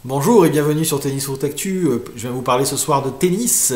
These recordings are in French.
Bonjour et bienvenue sur Tennis Route Actu. Je viens vous parler ce soir de tennis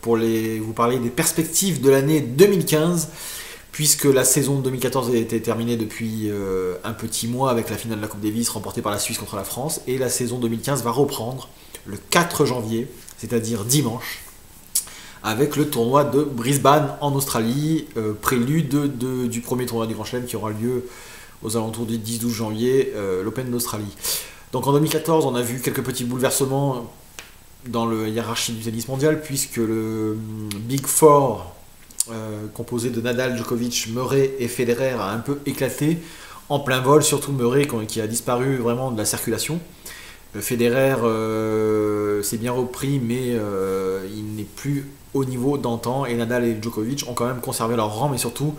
vous parler des perspectives de l'année 2015 puisque la saison de 2014 a été terminée depuis un petit mois avec la finale de la Coupe Davis remportée par la Suisse contre la France et la saison 2015 va reprendre le 4 janvier, c'est-à-dire dimanche, avec le tournoi de Brisbane en Australie, prélude du premier tournoi du Grand Chelem qui aura lieu aux alentours du 10-12 janvier, l'Open d'Australie. Donc en 2014, on a vu quelques petits bouleversements dans la hiérarchie du tennis mondial, puisque le Big Four, composé de Nadal, Djokovic, Murray et Federer, a un peu éclaté en plein vol, surtout Murray qui a disparu vraiment de la circulation. Federer s'est bien repris, mais il n'est plus au niveau d'antan, et Nadal et Djokovic ont quand même conservé leur rang, mais surtout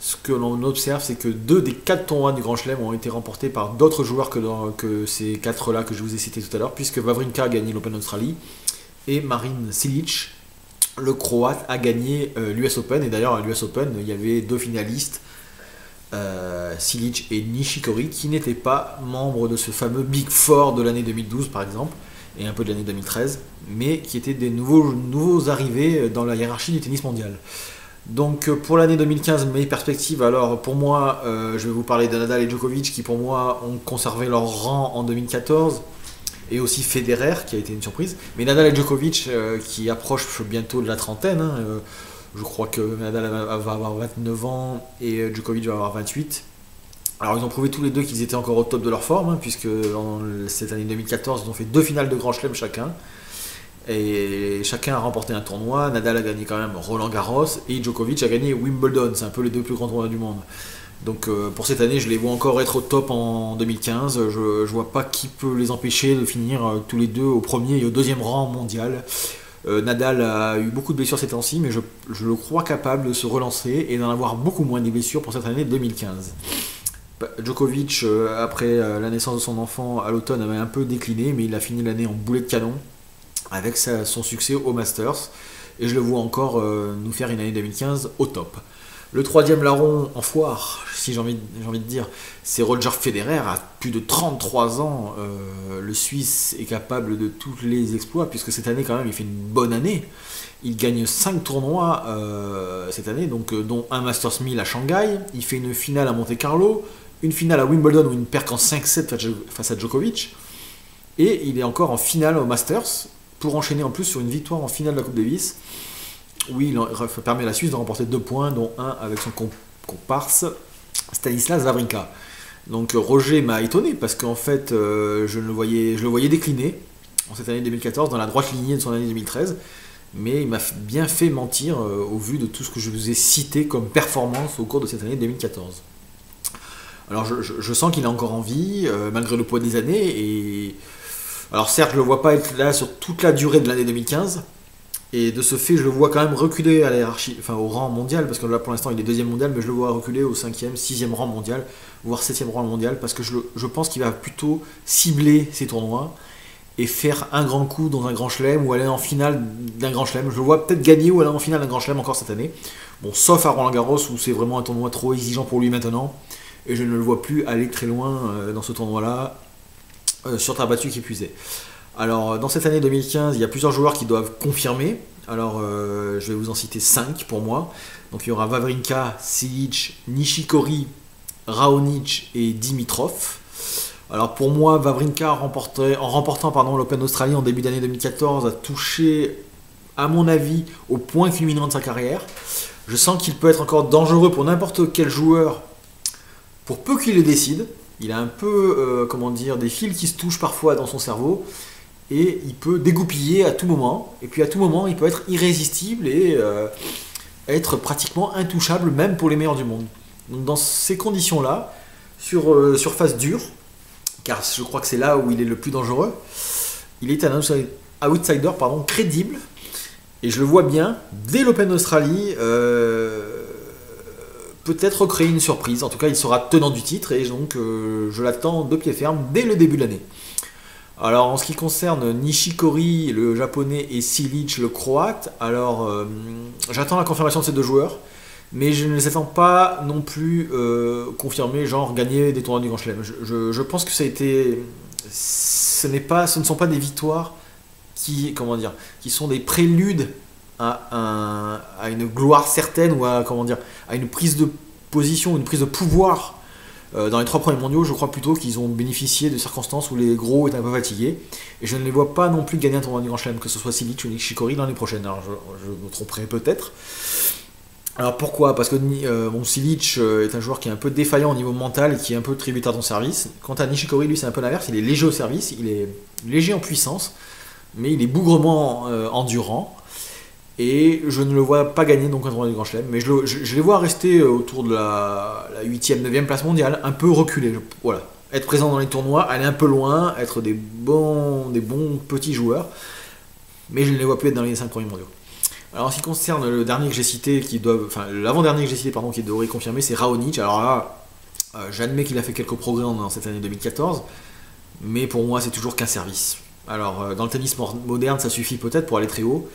ce que l'on observe, c'est que 2 des 4 tournois du Grand Chelem ont été remportés par d'autres joueurs que ces 4-là que je vous ai cités tout à l'heure, puisque Wawrinka a gagné l'Open d'Australie et Marin Cilic, le Croate, a gagné l'US Open. Et d'ailleurs, à l'US Open, il y avait 2 finalistes, Cilic et Nishikori, qui n'étaient pas membres de ce fameux Big Four de l'année 2012, par exemple, et un peu de l'année 2013, mais qui étaient des nouveaux arrivés dans la hiérarchie du tennis mondial. Donc pour l'année 2015, mes perspectives, alors pour moi, je vais vous parler de Nadal et Djokovic qui pour moi ont conservé leur rang en 2014, et aussi Federer qui a été une surprise. Mais Nadal et Djokovic qui approchent bientôt de la trentaine, hein, je crois que Nadal va avoir 29 ans et Djokovic va avoir 28. Alors ils ont prouvé tous les deux qu'ils étaient encore au top de leur forme, hein, puisque en cette année 2014, ils ont fait 2 finales de Grand Chelem chacun. Et chacun a remporté un tournoi. Nadal a gagné quand même Roland Garros et Djokovic a gagné Wimbledon. C'est un peu les 2 plus grands tournois du monde. Donc pour cette année, je les vois encore être au top en 2015. Je vois pas qui peut les empêcher de finir tous les deux au premier et au deuxième rang mondial. Nadal a eu beaucoup de blessures ces temps-ci, mais je le crois capable de se relancer et d'en avoir beaucoup moins de blessures pour cette année 2015. Djokovic, après la naissance de son enfant à l'automne, avait un peu décliné, mais il a fini l'année en boulet de canon avec son succès au Masters. Et je le vois encore nous faire une année 2015 au top. Le troisième larron en foire, si j'ai envie de dire, c'est Roger Federer. À plus de 33 ans, le Suisse est capable de tous les exploits, puisque cette année, quand même, il fait une bonne année. Il gagne 5 tournois cette année, donc, dont un Masters 1000 à Shanghai. Il fait une finale à Monte-Carlo, une finale à Wimbledon où il perd qu'en 5-7 face à Djokovic. Et il est encore en finale au Masters, pour enchaîner en plus sur une victoire en finale de la Coupe Davis, où il permet à la Suisse de remporter 2 points, dont un avec son comparse Stanislas Wawrinka. Donc Roger m'a étonné, parce qu'en fait, je le voyais décliner en cette année 2014, dans la droite lignée de son année 2013, mais il m'a bien fait mentir au vu de tout ce que je vous ai cité comme performance au cours de cette année 2014. Alors je sens qu'il a encore envie, malgré le poids des années, et alors certes, je ne le vois pas être là sur toute la durée de l'année 2015, et de ce fait, je le vois quand même reculer à la hiérarchie, enfin au rang mondial, parce que là pour l'instant il est deuxième mondial, mais je le vois reculer au 5e, 6e rang mondial, voire 7e rang mondial, parce que je pense qu'il va plutôt cibler ses tournois et faire un grand coup dans un grand chelem ou aller en finale d'un grand chelem. Je le vois peut-être gagner ou aller en finale d'un grand chelem encore cette année. Bon, sauf à Roland Garros où c'est vraiment un tournoi trop exigeant pour lui maintenant, et je ne le vois plus aller très loin dans ce tournoi-là. Sur terre battue qui puisait. Alors, dans cette année 2015, il y a plusieurs joueurs qui doivent confirmer. Alors, je vais vous en citer 5 pour moi. Donc, il y aura Wawrinka, Cilic, Nishikori, Raonic et Dimitrov. Alors, pour moi, Wawrinka, en remportant l'Open d'Australie en début d'année 2014, a touché, à mon avis, au point culminant de sa carrière. Je sens qu'il peut être encore dangereux pour n'importe quel joueur, pour peu qu'il le décide. Il a un peu, comment dire, des fils qui se touchent parfois dans son cerveau, et il peut dégoupiller à tout moment, et puis à tout moment il peut être irrésistible et être pratiquement intouchable même pour les meilleurs du monde. Donc dans ces conditions-là, sur surface dure, car je crois que c'est là où il est le plus dangereux, il est un outsider crédible, et je le vois bien, dès l'Open d'Australie, peut-être créer une surprise. En tout cas, il sera tenant du titre, et donc je l'attends de pied ferme dès le début de l'année. Alors en ce qui concerne Nishikori, le japonais, et Cilic, le croate, alors j'attends la confirmation de ces 2 joueurs, mais je ne les attends pas non plus confirmés, genre gagner des tournois du Grand Chelem. Je pense que ça a été ce ne sont pas des victoires qui, comment dire, qui sont des préludes à une gloire certaine ou à, comment dire, à une prise de position, une prise de pouvoir. Dans les 3 premiers mondiaux, je crois plutôt qu'ils ont bénéficié de circonstances où les gros étaient un peu fatigués. Et je ne les vois pas non plus gagner un tournoi du Grand Chelem, que ce soit Silic ou Nishikori l'année prochaine. Alors je me tromperai peut-être. Alors pourquoi? Parce que Silic est un joueur qui est un peu défaillant au niveau mental et qui est un peu tributaire de son service. Quant à Nishikori, lui c'est un peu l'inverse, il est léger au service, il est léger en puissance, mais il est bougrement endurant. Et je ne le vois pas gagner donc un tournoi du Grand Chelem, mais je les vois rester autour de la 8e, 9e place mondiale, un peu reculé. Voilà. Être présent dans les tournois, aller un peu loin, être des bons petits joueurs, mais je ne les vois plus être dans les 5 premiers mondiaux. Alors en ce qui concerne le dernier que j'ai cité, l'avant-dernier que j'ai cité, pardon, qui devrait confirmer, c'est Raonic. Alors là, j'admets qu'il a fait quelques progrès dans cette année 2014, mais pour moi c'est toujours qu'un service. Alors dans le tennis moderne, ça suffit peut-être pour aller très haut.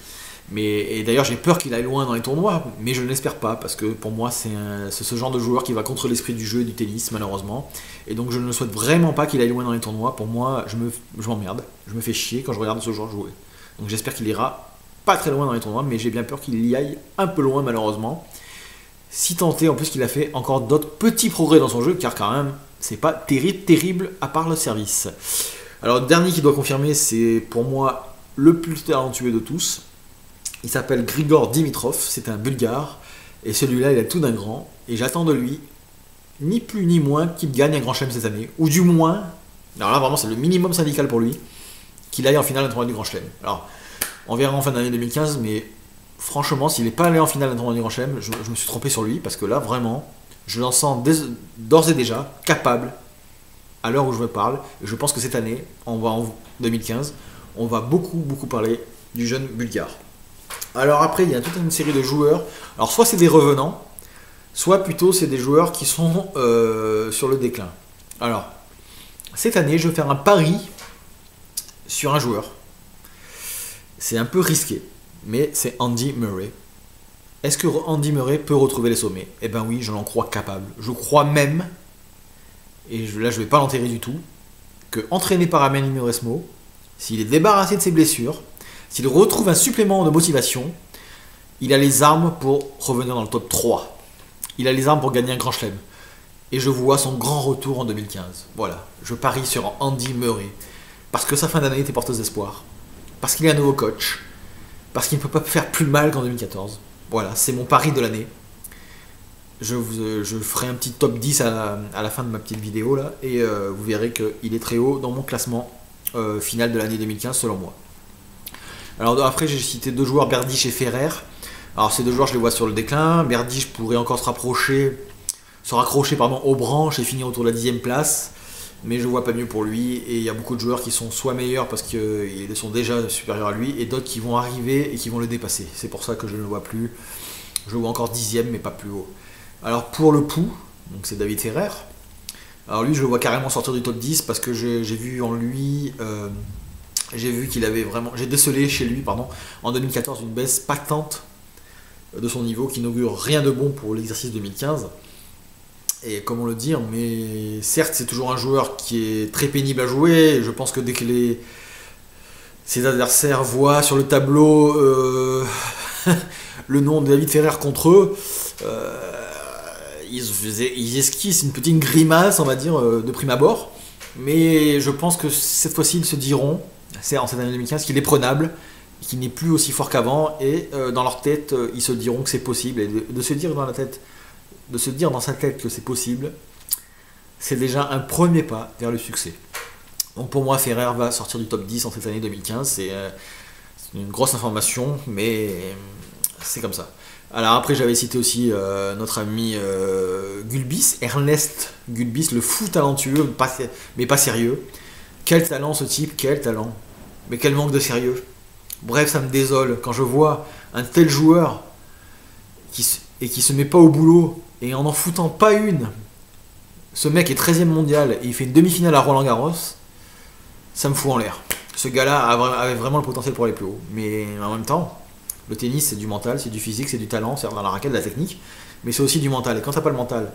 Et d'ailleurs j'ai peur qu'il aille loin dans les tournois, mais je ne l'espère pas, parce que pour moi c'est ce genre de joueur qui va contre l'esprit du jeu et du tennis malheureusement, et donc je ne souhaite vraiment pas qu'il aille loin dans les tournois. Pour moi je m'emmerde, je me fais chier quand je regarde ce joueur jouer, donc j'espère qu'il ira pas très loin dans les tournois, mais j'ai bien peur qu'il y aille un peu loin malheureusement, si tant est en plus qu'il a fait encore d'autres petits progrès dans son jeu, car quand même c'est pas terrible à part le service. Alors le dernier qui doit confirmer, c'est pour moi le plus talentueux de tous. Il s'appelle Grigor Dimitrov, c'est un Bulgare, et celui-là il a tout d'un grand, et j'attends de lui, ni plus ni moins, qu'il gagne un Grand Chelem cette année, ou du moins, alors là vraiment c'est le minimum syndical pour lui, qu'il aille en finale d'un tournoi du Grand Chelem. Alors, on verra en fin d'année 2015, mais franchement, s'il n'est pas allé en finale d'un tournoi du Grand Chelem, je me suis trompé sur lui, parce que là vraiment, je l'en sens d'ores et déjà capable, à l'heure où je me parle, et je pense que cette année, en 2015, on va beaucoup parler du jeune Bulgare. Alors après, il y a toute une série de joueurs. Alors soit c'est des revenants, soit plutôt c'est des joueurs qui sont sur le déclin. Alors, cette année, je vais faire un pari sur un joueur. C'est un peu risqué, mais c'est Andy Murray. Est-ce que Andy Murray peut retrouver les sommets? Eh ben oui, je l'en crois capable. Je crois même, et là je ne vais pas l'enterrer du tout, que entraîné par Amélie Mauresmo, s'il est débarrassé de ses blessures, s'il retrouve un supplément de motivation, il a les armes pour revenir dans le top 3. Il a les armes pour gagner un Grand Chelem. Et je vois son grand retour en 2015. Voilà, je parie sur Andy Murray. Parce que sa fin d'année était porteuse d'espoir. Parce qu'il est un nouveau coach. Parce qu'il ne peut pas faire plus mal qu'en 2014. Voilà, c'est mon pari de l'année. Je ferai un petit top 10 à la fin de ma petite vidéo là. Et vous verrez qu'il est très haut dans mon classement final de l'année 2015 selon moi. Alors après j'ai cité 2 joueurs, Berdych et Ferrer. Alors ces 2 joueurs je les vois sur le déclin. Berdych pourrait encore se raccrocher aux branches et finir autour de la 10e place. Mais je vois pas mieux pour lui. Et il y a beaucoup de joueurs qui sont soit meilleurs parce qu'ils sont déjà supérieurs à lui, et d'autres qui vont arriver et qui vont le dépasser. C'est pour ça que je ne le vois plus. Je le vois encore 10e mais pas plus haut. Alors pour le pouls, donc c'est David Ferrer. Alors lui je le vois carrément sortir du top 10 parce que j'ai vu en lui... j'ai vu qu'il avait vraiment... J'ai décelé chez lui, en 2014, une baisse patente de son niveau qui n'augure rien de bon pour l'exercice 2015. Et comment le dire, mais certes, c'est toujours un joueur qui est très pénible à jouer. Je pense que dès que ses adversaires voient sur le tableau le nom de David Ferrer contre eux, ils esquissent une petite grimace, on va dire, de prime abord. Mais je pense que cette fois-ci, ils se diront... C'est en cette année 2015 qu'il est prenable, qu'il n'est plus aussi fort qu'avant, et dans leur tête, ils se diront que c'est possible, et de se dire dans sa tête que c'est possible, c'est déjà un premier pas vers le succès. Donc pour moi, Ferrer va sortir du top 10 en cette année 2015, c'est une grosse information, mais c'est comme ça. Alors après, j'avais cité aussi notre ami Gulbis, Ernest Gulbis, le fou talentueux, mais pas sérieux. Quel talent ce type, quel talent. Mais quel manque de sérieux. Bref, ça me désole quand je vois un tel joueur qui se met pas au boulot et en foutant pas une. Ce mec est 13e mondial et il fait une demi-finale à Roland-Garros. Ça me fout en l'air. Ce gars-là avait vraiment le potentiel pour aller plus haut. Mais en même temps, le tennis c'est du mental, c'est du physique, c'est du talent, c'est dans la raquette, de la technique. Mais c'est aussi du mental. Et quand t'as pas le mental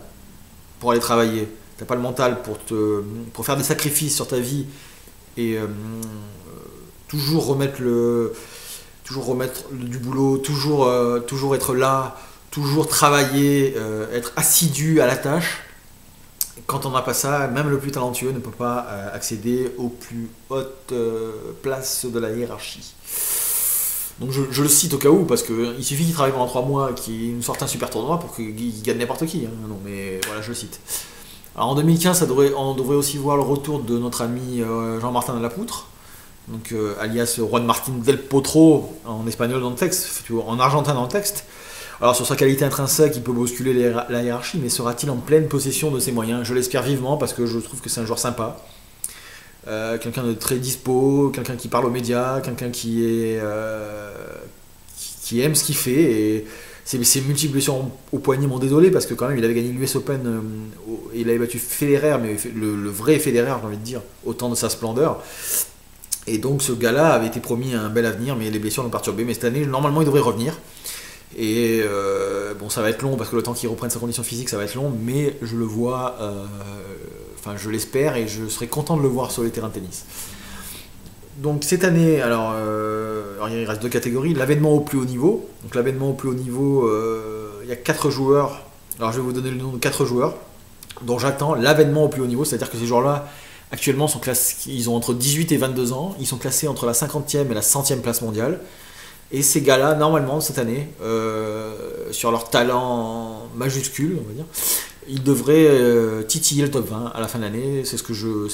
pour aller travailler, t'as pas le mental pour faire des sacrifices sur ta vie et toujours remettre du boulot, toujours être là, toujours travailler, être assidu à la tâche. Quand on n'a pas ça, même le plus talentueux ne peut pas accéder aux plus hautes places de la hiérarchie. Donc je le cite au cas où, parce qu'il suffit qu'il travaille pendant 3 mois, qu'il nous sorte un super tournoi pour qu'il gagne n'importe qui. Hein. Non, mais voilà, je le cite. Alors en 2015, on devrait aussi voir le retour de notre ami Jean-Martin de la Poutre, donc alias Juan Martín del Potro en espagnol dans le texte, en argentin dans le texte. Alors sur sa qualité intrinsèque, il peut bousculer la hiérarchie, mais sera-t-il en pleine possession de ses moyens? Je l'espère vivement, parce que je trouve que c'est un joueur sympa. Quelqu'un de très dispo, quelqu'un qui parle aux médias, quelqu'un qui aime ce qu'il fait. Et ses multiples blessures au poignet m'ont désolé, parce que quand même il avait gagné l'US Open, il avait battu Federer, mais le vrai Federer, j'ai envie de dire, au temps de sa splendeur. Et donc ce gars-là avait été promis un bel avenir, mais les blessures l'ont perturbé. Mais cette année, normalement, il devrait revenir. Et bon, ça va être long, parce que le temps qu'il reprenne sa condition physique, ça va être long, mais je le vois, enfin je l'espère, et je serai content de le voir sur les terrains de tennis. Donc cette année, alors il reste 2 catégories. L'avènement au plus haut niveau. Donc l'avènement au plus haut niveau, il y a 4 joueurs. Alors je vais vous donner le nom de 4 joueurs dont j'attends l'avènement au plus haut niveau. C'est-à-dire que ces joueurs-là, actuellement, ils ont entre 18 et 22 ans. Ils sont classés entre la 50e et la 100e place mondiale. Et ces gars-là, normalement, cette année, sur leur talent majuscule, on va dire, ils devraient titiller le top 20 à la fin de l'année. C'est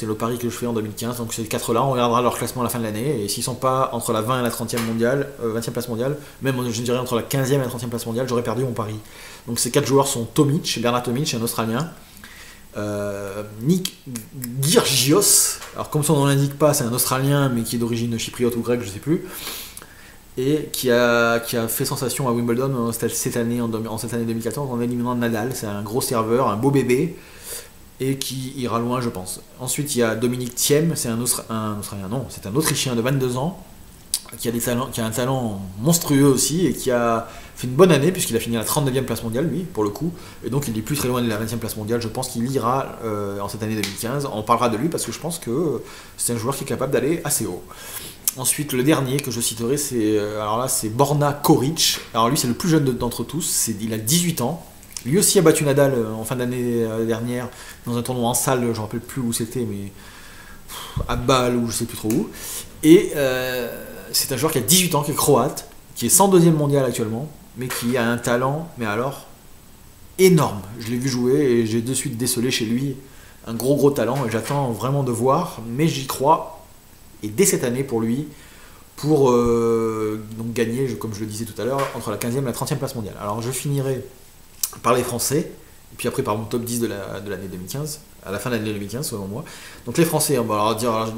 le pari que je fais en 2015. Donc ces 4-là, on regardera leur classement à la fin de l'année. Et s'ils ne sont pas entre la 20 et la 30e mondiale, 20e place mondiale, même je dirais entre la 15e et la 30e place mondiale, j'aurais perdu mon pari. Donc ces 4 joueurs sont Bernard Tomic, un Australien. Nick Kyrgios, alors comme son nom l'indique pas, c'est un Australien, mais qui est d'origine chypriote ou grecque, je sais plus. Et qui a fait sensation à Wimbledon cette année, en cette année 2014, en éliminant Nadal. C'est un gros serveur, un beau bébé, et qui ira loin, je pense. Ensuite, il y a Dominique Thiem, c'est c'est un Autrichien de 22 ans, qui a un talent monstrueux aussi, et qui a fait une bonne année, puisqu'il a fini à la 39e place mondiale, lui, pour le coup. Et donc, il est plus très loin de la 20e place mondiale. Je pense qu'il ira en cette année 2015. On parlera de lui, parce que je pense que c'est un joueur qui est capable d'aller assez haut. Ensuite, le dernier que je citerai, c'est Borna Koric. Alors lui, c'est le plus jeune d'entre tous, il a 18 ans. Lui aussi a battu Nadal en fin d'année dernière, dans un tournoi en salle, je ne me rappelle plus où c'était, mais à Bâle, ou je ne sais plus trop où. Et c'est un joueur qui a 18 ans, qui est croate, qui est 102e mondial actuellement, mais qui a un talent, mais alors, énorme. Je l'ai vu jouer, et j'ai de suite décelé chez lui un gros talent, et j'attends vraiment de voir, mais j'y crois. Et dès cette année pour lui, pour donc gagner, comme je le disais tout à l'heure, entre la 15e et la 30e place mondiale. Alors je finirai par les Français, et puis après par mon top 10 de l'année 2015, à la fin de l'année 2015 selon moi. Donc les Français,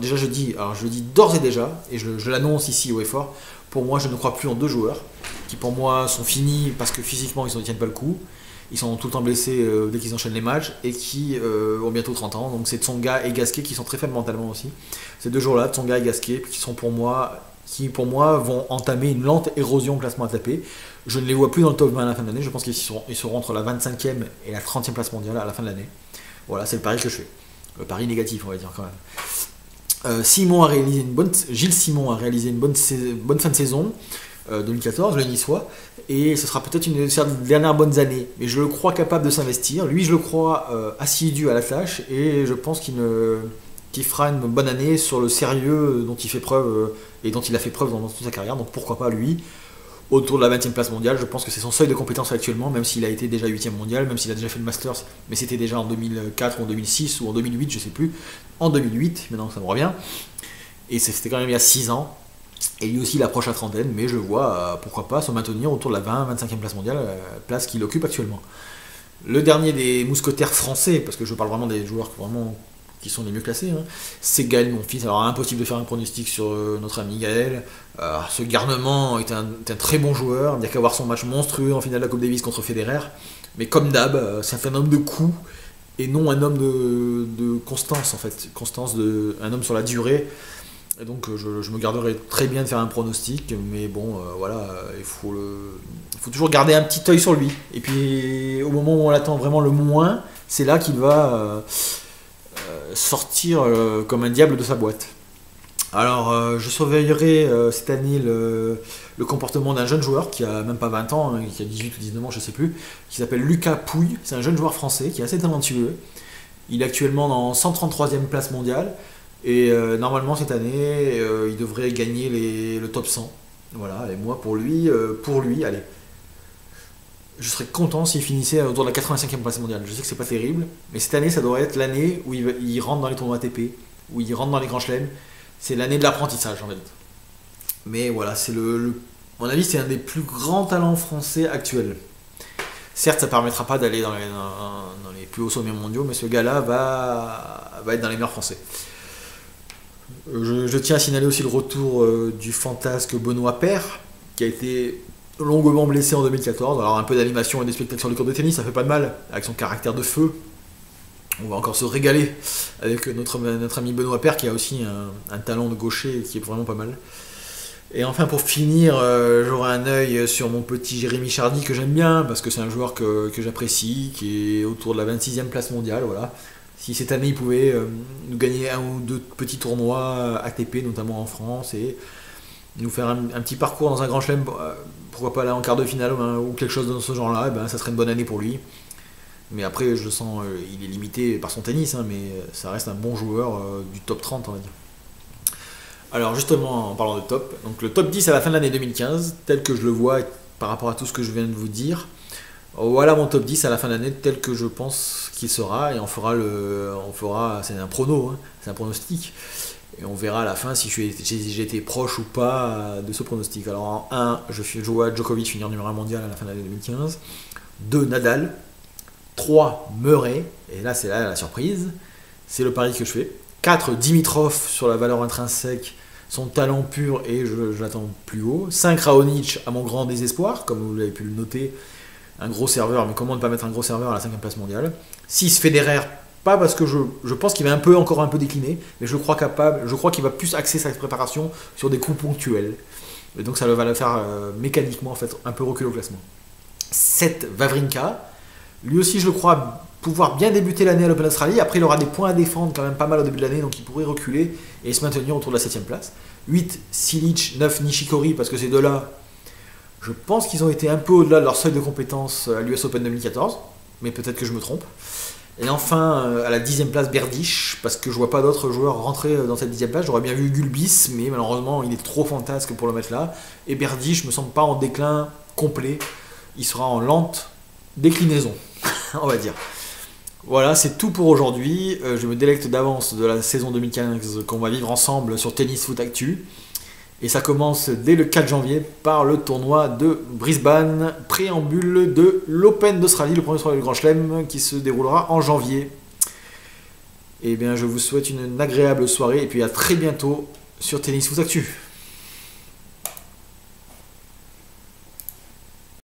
déjà je dis d'ores et déjà, et je l'annonce ici au effort, pour moi je ne crois plus en 2 joueurs, qui pour moi sont finis parce que physiquement ils ne tiennent pas le coup. Ils sont tout le temps blessés dès qu'ils enchaînent les matchs, et qui ont bientôt 30 ans. Donc c'est Tsonga et Gasquet, qui sont très faibles mentalement aussi. Ces 2 joueurs-là, Tsonga et Gasquet, qui pour moi vont entamer une lente érosion au classement ATP. Je ne les vois plus dans le top 20 à la fin de l'année. Je pense qu'ils seront entre la 25e et la 30e place mondiale à la fin de l'année. Voilà, c'est le pari que je fais. Le pari négatif, on va dire quand même. Gilles Simon a réalisé une bonne fin de saison 2014, le Niçois, et ce sera peut-être une de ses dernières bonnes années, mais je le crois capable de s'investir. Lui, je le crois assidu à la tâche, et je pense qu'il fera une bonne année sur le sérieux dont il fait preuve et dont il a fait preuve dans toute sa carrière. Donc pourquoi pas lui, autour de la 20e place mondiale. Je pense que c'est son seuil de compétence actuellement, même s'il a été déjà 8e mondial, même s'il a déjà fait le Masters, mais c'était déjà en 2004 ou en 2006 ou en 2008, je sais plus. En 2008, maintenant ça me revient, et c'était quand même il y a 6 ans. Et lui aussi il approche la trentaine, mais je vois pourquoi pas se maintenir autour de la 20-25e place mondiale, place qu'il occupe actuellement. Le dernier des mousquetaires français, parce que je parle vraiment des joueurs qui sont les mieux classés, hein, c'est Gaël Monfils. Alors impossible de faire un pronostic sur notre ami Gaël. Ce garnement est un très bon joueur, il n'y a qu'à voir son match monstrueux en finale de la Coupe Davis contre Federer. Mais comme d'hab, c'est un homme de coups, et non un homme de constance en fait. Un homme sur la durée. Et donc je me garderai très bien de faire un pronostic, mais bon, il faut toujours garder un petit œil sur lui. Et puis au moment où on l'attend vraiment le moins, c'est là qu'il va sortir comme un diable de sa boîte. Alors, je surveillerai cette année le comportement d'un jeune joueur qui a même pas 20 ans, hein, qui a 18 ou 19 ans, je sais plus, qui s'appelle Lucas Pouille. C'est un jeune joueur français qui est assez talentueux. Il est actuellement dans 133e place mondiale. Et normalement, cette année, il devrait gagner le top 100. Voilà, et moi, pour lui, allez, je serais content s'il finissait autour de la 85e place mondiale. Je sais que c'est pas terrible, mais cette année, ça devrait être l'année où il rentre dans les tournois ATP, où il rentre dans les grands chelems. C'est l'année de l'apprentissage, en fait. Mais voilà, à mon avis, c'est un des plus grands talents français actuels. Certes, ça ne permettra pas d'aller dans les plus hauts sommets mondiaux, mais ce gars-là va être dans les meilleurs français. Je tiens à signaler aussi le retour du fantasque Benoît Paire, qui a été longuement blessé en 2014. Alors un peu d'animation et des spectacles sur le court de tennis, ça fait pas de mal, avec son caractère de feu. On va encore se régaler avec notre ami Benoît Paire, qui a aussi un talent de gaucher qui est vraiment pas mal. Et enfin, pour finir, j'aurai un œil sur mon petit Jérémy Chardy que j'aime bien, parce que c'est un joueur que j'apprécie, qui est autour de la 26e place mondiale. Voilà. Si cette année il pouvait nous gagner un ou deux petits tournois ATP, notamment en France, et nous faire un petit parcours dans un grand chelem, pourquoi pas là en quart de finale ou quelque chose dans ce genre-là, eh ben, ça serait une bonne année pour lui. Mais après, je le sens, il est limité par son tennis, hein, mais ça reste un bon joueur du top 30, on va dire. Alors justement, en parlant de top, donc le top 10 à la fin de l'année 2015, tel que je le vois par rapport à tout ce que je viens de vous dire, voilà mon top 10 à la fin de l'année tel que je pense qu'il sera, et c'est un prono, hein, c'est un pronostic, et on verra à la fin si j'ai été proche ou pas de ce pronostic. Alors en 1, je vois Djokovic finir numéro 1 mondial à la fin de l'année 2015, 2, Nadal, 3, Murray, et là c'est la surprise, c'est le pari que je fais. 4, Dimitrov sur la valeur intrinsèque, son talent pur, et je l'attends plus haut. 5, Raonic à mon grand désespoir, comme vous l'avez pu le noter, un gros serveur, mais comment ne pas mettre un gros serveur à la 5e place mondiale. 6, Federer, pas parce que je pense qu'il va encore un peu décliner, mais je crois qu'il va plus axer sa préparation sur des coups ponctuels. Et donc ça va le faire mécaniquement en fait, un peu reculer au classement. 7, Wawrinka, lui aussi je le crois pouvoir bien débuter l'année à l'Open d'Australie. Après, il aura des points à défendre quand même pas mal au début de l'année, donc il pourrait reculer et se maintenir autour de la 7e place. 8, Silic, 9, Nishikori, parce que ces deux-là, je pense qu'ils ont été un peu au-delà de leur seuil de compétence à l'US Open 2014, mais peut-être que je me trompe. Et enfin, à la 10e place, Berdych, parce que je vois pas d'autres joueurs rentrer dans cette 10e place. J'aurais bien vu Gulbis, mais malheureusement, il est trop fantasque pour le mettre là. Et Berdych me semble pas en déclin complet. Il sera en lente déclinaison, on va dire. Voilà, c'est tout pour aujourd'hui. Je me délecte d'avance de la saison 2015 qu'on va vivre ensemble sur Tennis Foot Actu. Et ça commence dès le 4 janvier par le tournoi de Brisbane, préambule de l'Open d'Australie, le premier tournoi du Grand Chelem qui se déroulera en janvier. Et bien, je vous souhaite une agréable soirée et puis à très bientôt sur Tennis Foot Actu.